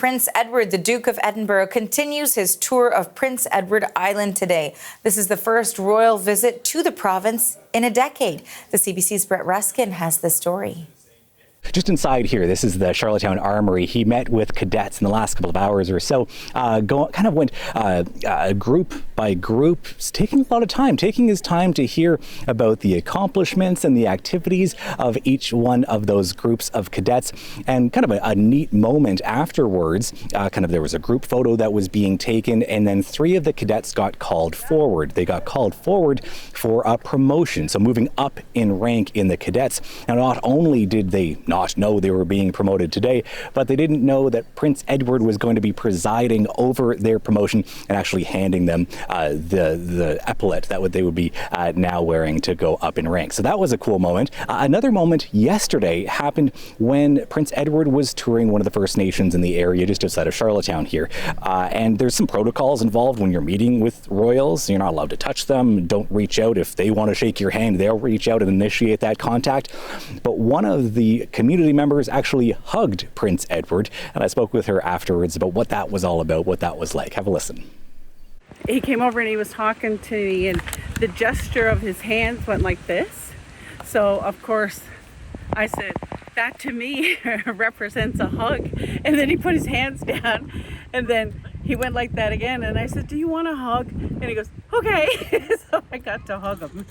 Prince Edward, the Duke of Edinburgh, continues his tour of Prince Edward Island today. This is the first royal visit to the province in a decade. The CBC's Brett Ruskin has the story. Just inside here, this is the Charlottetown Armory. He met with cadets in the last couple of hours or so. Went group by group, taking a lot of time, taking his time to hear about the accomplishments and the activities of each one of those groups of cadets. And kind of a neat moment afterwards, there was a group photo that was being taken, and then 3 of the cadets got called forward. They got called forward for a promotion, so moving up in rank in the cadets. Now, not only did they not know they were being promoted today, but they didn't know that Prince Edward was going to be presiding over their promotion and actually handing them the epaulet that they would be now wearing to go up in rank. So that was a cool moment. Another moment yesterday happened when Prince Edward was touring one of the First Nations in the area just outside of Charlottetown here. And there's some protocols involved when you're meeting with royals. You're not allowed to touch them. Don't reach out. If they want to shake your hand, they'll reach out and initiate that contact. But one of the community members actually hugged Prince Edward, and I spoke with her afterwards about what that was all about, what that was like. Have a listen. He came over and he was talking to me, and the gesture of his hands went like this. So of course I said, that to me represents a hug. And then he put his hands down, and then he went like that again, and I said, do you want a hug? And he goes, okay. So I got to hug him.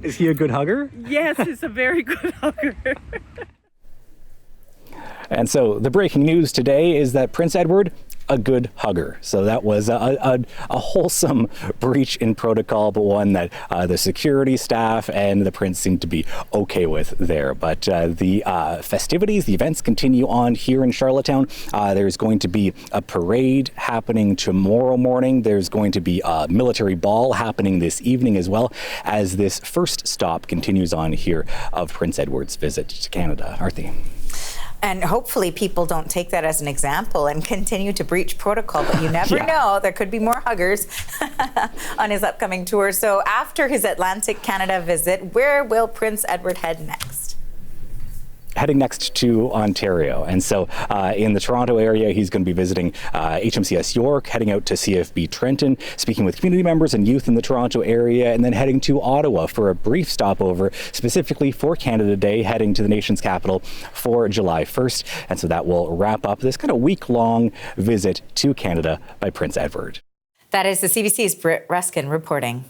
Is he a good hugger? Yes, he's a very good hugger. And so the breaking news today is that Prince Edward, a good hugger. So that was a wholesome breach in protocol, but one that the security staff and the prince seemed to be okay with there. But the festivities, the events continue on here in Charlottetown. There's going to be a parade happening tomorrow morning. There's going to be a military ball happening this evening, as well as this first stop continues on here of Prince Edward's visit to Canada. Arthi. And hopefully people don't take that as an example and continue to breach protocol, but you never know. There could be more huggers on his upcoming tour. So after his Atlantic Canada visit, where will Prince Edward head next? Heading next to Ontario. And so in the Toronto area, he's going to be visiting HMCS York, heading out to CFB Trenton, speaking with community members and youth in the Toronto area, and then heading to Ottawa for a brief stopover, specifically for Canada Day, heading to the nation's capital for July 1st. And so that will wrap up this kind of week-long visit to Canada by Prince Edward. That is the CBC's Britt Ruskin reporting.